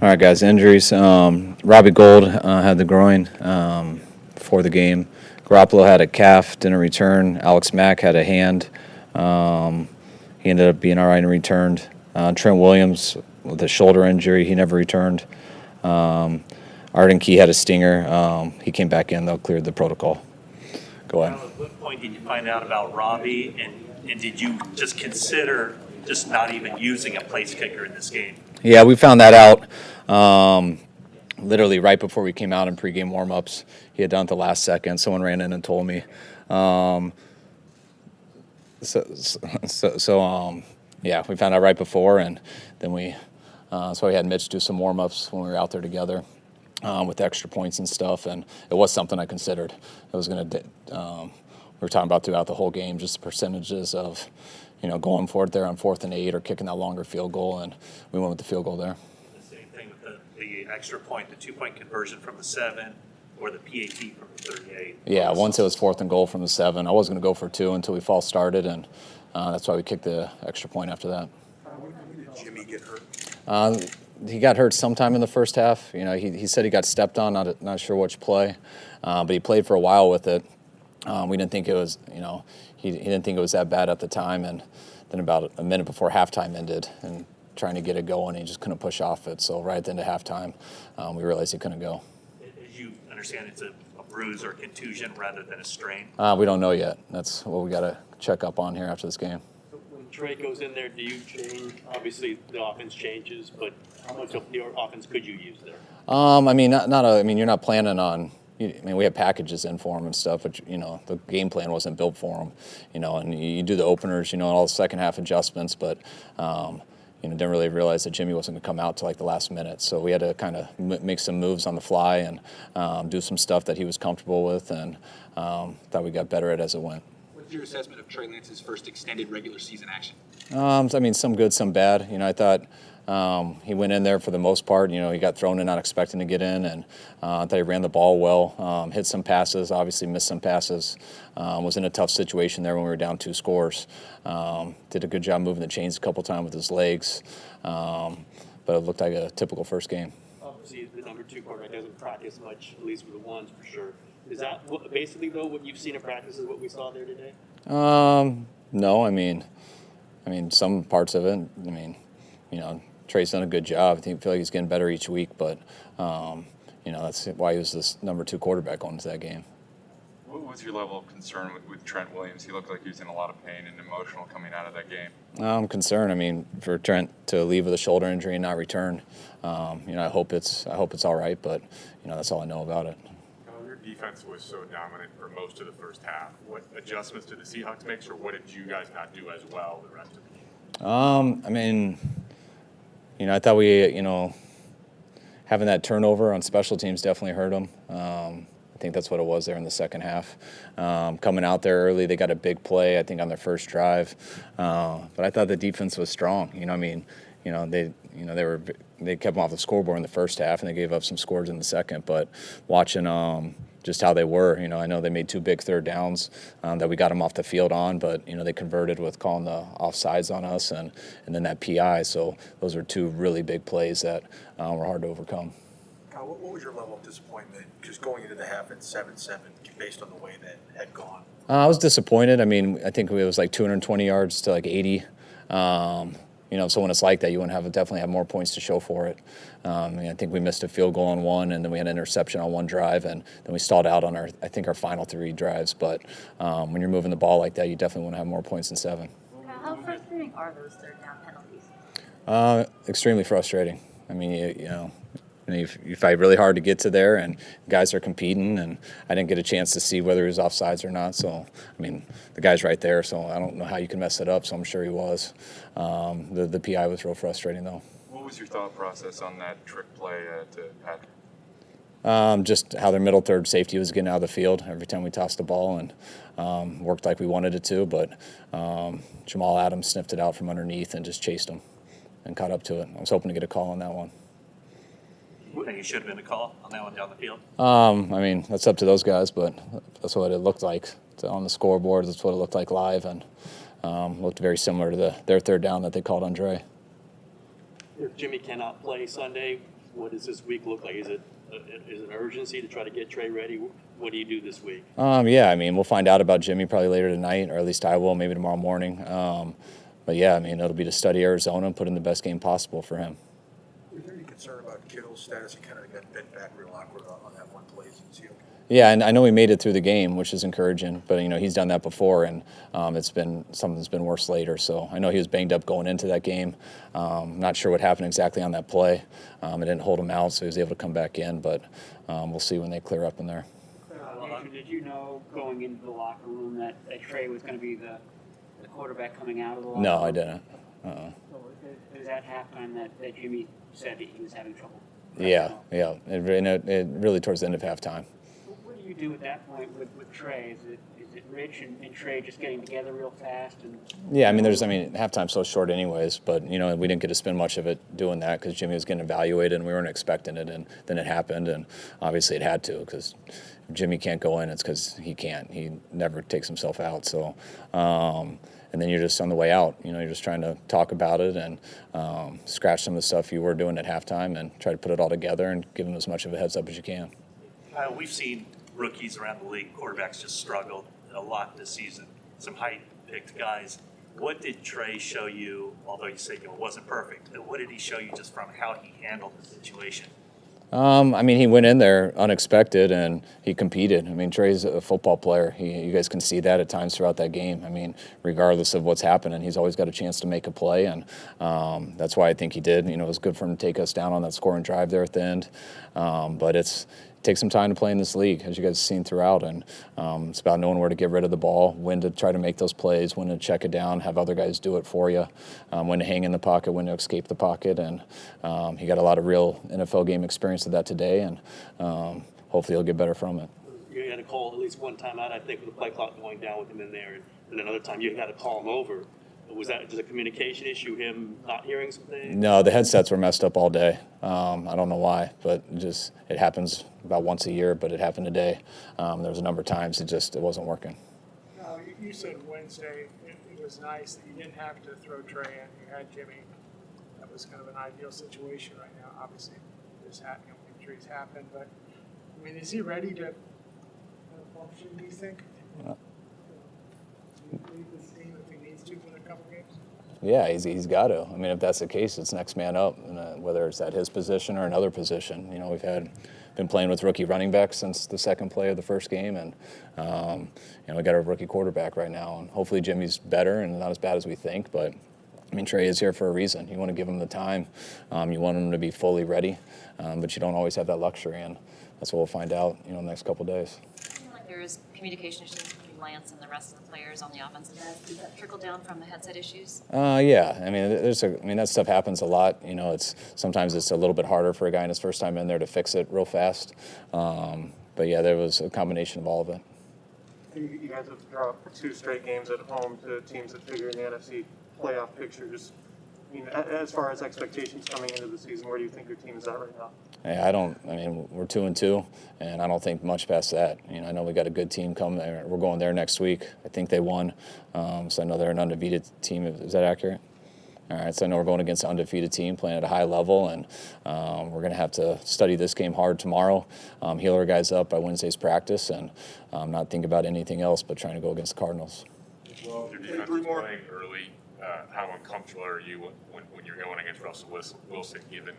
All right, guys, injuries. Robbie Gould had the groin before the game. Garoppolo had a calf, didn't return. Alex Mack had a hand. He ended up being all right and returned. Trent Williams with a shoulder injury, he never returned. Arden Key had a stinger. He came back in, though, cleared the protocol. Go ahead. At what point did you find out about Robbie, and did you just consider just not even using a place kicker in this game? Yeah, we found that out literally right before we came out in pregame warmups. He had done it the last second. Someone ran in and told me. Yeah, we found out right before, and then that's why we had Mitch do some warmups when we were out there together with extra points and stuff, and it was something I considered. It was going to. We were talking about throughout the whole game, just the percentages of, going for it there on 4th and 8 or kicking that longer field goal, and we went with the field goal there. The same thing with the extra point, the 2-point conversion from the 7, or the PAT from the 38. Yeah, once it was 4th and goal from the 7, I was going to go for 2 until we false started, and that's why we kicked the extra point after that. When did Jimmy get hurt? He got hurt sometime in the first half. He said he got stepped on, not sure which play, but he played for a while with it. We didn't think it was, he didn't think it was that bad at the time, and then about a minute before halftime ended, and trying to get it going, he just couldn't push off it. So right at the end of halftime, we realized he couldn't go. As you understand, it's a bruise or contusion rather than a strain? We don't know yet. That's what we got to check up on here after this game. When Trey goes in there, do you change? Obviously, the offense changes, but how much of your offense could you use there? You're not planning on. We have packages in for him and stuff, but the game plan wasn't built for him. And you do the openers, and all the second half adjustments, but didn't really realize that Jimmy wasn't going to come out till like the last minute. So we had to kind of make some moves on the fly and do some stuff that he was comfortable with, and thought we got better at it as it went. What's your assessment of Trey Lance's first extended regular season action? Some good, some bad. I thought he went in there for the most part. He got thrown in not expecting to get in, and I thought he ran the ball well, hit some passes, obviously missed some passes, was in a tough situation there when we were down 2 scores. Did a good job moving the chains a couple times with his legs, but it looked like a typical first game. Obviously, the number 2 quarterback doesn't practice much, at least with the ones for sure. Is that basically, though, what you've seen in practice is what we saw there today? No, some parts of it. Trey's done a good job. I feel like he's getting better each week, but that's why he was this number 2 quarterback going into that game. What was your level of concern with Trent Williams? He looked like he was in a lot of pain and emotional coming out of that game. I'm concerned. For Trent to leave with a shoulder injury and not return, I hope it's all right, but that's all I know about it. Your defense was so dominant for most of the first half. What adjustments did the Seahawks make, or what did you guys not do as well the rest of the game? I thought we, having that turnover on special teams definitely hurt them. I think that's what it was there in the second half. Coming out there early, they got a big play, I think, on their first drive. But I thought the defense was strong. They kept them off the scoreboard in the first half, and they gave up some scores in the second. But watching just how they were, I know they made 2 big third downs that we got them off the field on, but they converted with calling the offsides on us, and then that PI. So those were 2 really big plays that were hard to overcome. Kyle, what was your level of disappointment just going into the half at 7-7 based on the way that had gone? I was disappointed. I think it was like 220 yards to like 80. So when it's like that, you definitely have more points to show for it. I think we missed a field goal on 1, and then we had an interception on 1 drive, and then we stalled out on our final 3 drives. But when you're moving the ball like that, you definitely want to have more points than 7. How frustrating are those third down penalties? Extremely frustrating. You fight really hard to get to there, and guys are competing, and I didn't get a chance to see whether he was offsides or not. So, the guy's right there, so I don't know how you can mess it up, so I'm sure he was. The PI was real frustrating, though. What was your thought process on that trick play to Patrick? Just how their middle third safety was getting out of the field every time we tossed the ball, and worked like we wanted it to, but Jamal Adams sniffed it out from underneath and just chased him and caught up to it. I was hoping to get a call on that one. You think you should have been a call on that one down the field? That's up to those guys, but that's what it looked like on the scoreboard. That's what it looked like live, and looked very similar to their third down that they called on Trey. If Jimmy cannot play Sunday, What does this week look like? Is it an urgency to try to get Trey ready? What do you do this week? Yeah, I mean, we'll find out about Jimmy probably later tonight, or at least I will, maybe tomorrow morning. But yeah, I mean, it'll be to study Arizona and put in the best game possible for him. Was there any concern about Kittle's status? He kind of got bent back real awkward on that one play. Yeah, and I know he made it through the game, which is encouraging. But he's done that before, and it's been something that's been worse later. So I know he was banged up going into that game. Not sure what happened exactly on that play. It didn't hold him out, so he was able to come back in. But we'll see when they clear up in there. Did you know going into the locker room that Trey was going to be the quarterback coming out of the locker room? No, I didn't. It was at halftime that Jimmy said that he was having trouble. Yeah. It really towards the end of halftime. What do you do at that point with Trey? Is it Rich and Trey just getting together real fast? Yeah, halftime's so short anyways, but, we didn't get to spend much of it doing that because Jimmy was getting evaluated and we weren't expecting it, and then it happened, and obviously it had to because if Jimmy can't go in, it's because he can't. He never takes himself out, so... and then you're just on the way out. You're just trying to talk about it and scratch some of the stuff you were doing at halftime and try to put it all together and give them as much of a heads up as you can. We've seen rookies around the league, quarterbacks just struggled a lot this season. Some high-picked guys. What did Trey show you, although you say it wasn't perfect, but what did he show you just from how he handled the situation? He went in there unexpected and he competed. Trey's a football player. You guys can see that at times throughout that game. Regardless of what's happening, he's always got a chance to make a play, and that's why I think he did. It was good for him to take us down on that scoring drive there at the end. But it takes some time to play in this league, as you guys have seen throughout, and it's about knowing where to get rid of the ball, when to try to make those plays, when to check it down, have other guys do it for you, when to hang in the pocket, when to escape the pocket, and he got a lot of real NFL game experience with that today, and hopefully he'll get better from it. You had to call at least one time out, I think, with the play clock going down with him in there, and another time you had to call him over. Was that just a communication issue, him not hearing something? No, the headsets were messed up all day. I don't know why, but it happens about once a year, but it happened today. There was a number of times it wasn't working. No, you said Wednesday it was nice that you didn't have to throw Trey in. You had Jimmy. That was kind of an ideal situation right now. Obviously, injuries happen, but is he ready to function, do you think? Lead this team if he needs to for a couple games? Yeah, he's got to. If that's the case, it's next man up, and, whether it's at his position or another position. We've been playing with rookie running backs since the second play of the first game, and we got a rookie quarterback right now, and hopefully Jimmy's better and not as bad as we think, but Trey is here for a reason. You want to give him the time. You want him to be fully ready, but you don't always have that luxury, and that's what we'll find out, in the next couple of days. There is communication issues between Lance and the rest of the players on the offensive end. Did that trickle down from the headset issues? Yeah. That stuff happens a lot. Sometimes it's a little bit harder for a guy in his first time in there to fix it real fast. But yeah, there was a combination of all of it. You guys have dropped 2 straight games at home to teams that figure in the NFC playoff picture. As far as expectations coming into the season, where do you think your team is at right now? We're 2-2, and I don't think much past that. I know we got a good team coming there. We're going there next week. I think they won, so I know they're an undefeated team. Is that accurate? All right, so I know we're going against an undefeated team playing at a high level, and we're going to have to study this game hard tomorrow, heal our guys up by Wednesday's practice, and not think about anything else but trying to go against the Cardinals. Well, your defense is playing early. How uncomfortable are you when you're going against Russell Wilson, given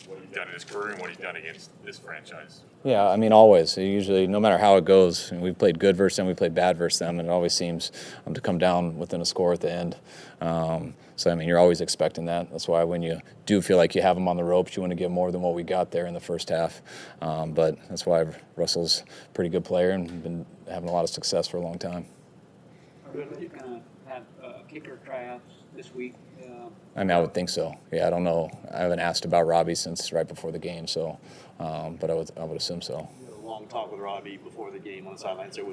what he's done in his career and what he's done against this franchise? Yeah, always. Usually, no matter how it goes, we've played good versus them, we played bad versus them, and it always seems to come down within a score at the end. You're always expecting that. That's why when you do feel like you have them on the ropes, you want to get more than what we got there in the first half. But that's why Russell's a pretty good player and been having a lot of success for a long time. Are you going to have kicker tryouts this week? I would think so. Yeah, I don't know. I haven't asked about Robbie since right before the game, so, but I would assume so. You had a long talk with Robbie before the game on the sidelines. So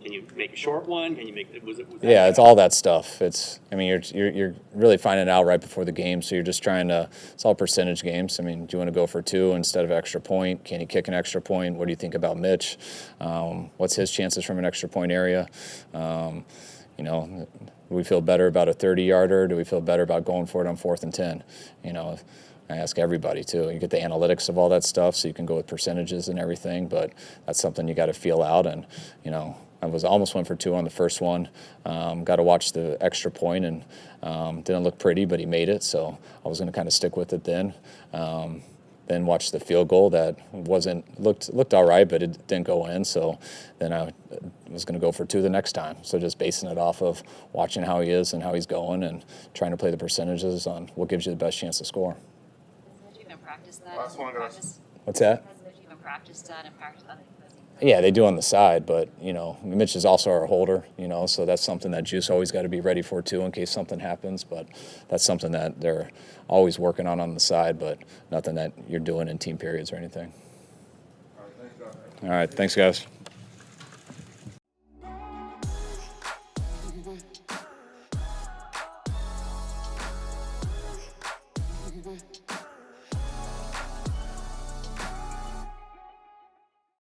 can you make a short one? Can you make was that Yeah, it's all that stuff. You're really finding it out right before the game, so you're just trying to. It's all percentage games. Do you want to go for 2 instead of extra point? Can he kick an extra point? What do you think about Mitch? What's his chances from an extra point area? Do we feel better about a 30-yarder? Do we feel better about going for it on 4th and 10? I ask everybody too. You get the analytics of all that stuff, so you can go with percentages and everything. But that's something you got to feel out. And I almost went for 2 on the first one. Got to watch the extra point, and didn't look pretty, but he made it. So I was going to kind of stick with it then. Then watched the field goal that looked all right, but it didn't go in. So then I was going to go for 2 the next time. So just basing it off of watching how he is and how he's going, and trying to play the percentages on what gives you the best chance to score. Did you even practice that? Last one, guys. Practice? What's that? Did you even practice that and practice other? Yeah, they do on the side, but Mitch is also our holder, so that's something that Juice always got to be ready for too in case something happens. But that's something that they're always working on the side, but nothing that you're doing in team periods or anything. All right, thanks, guys.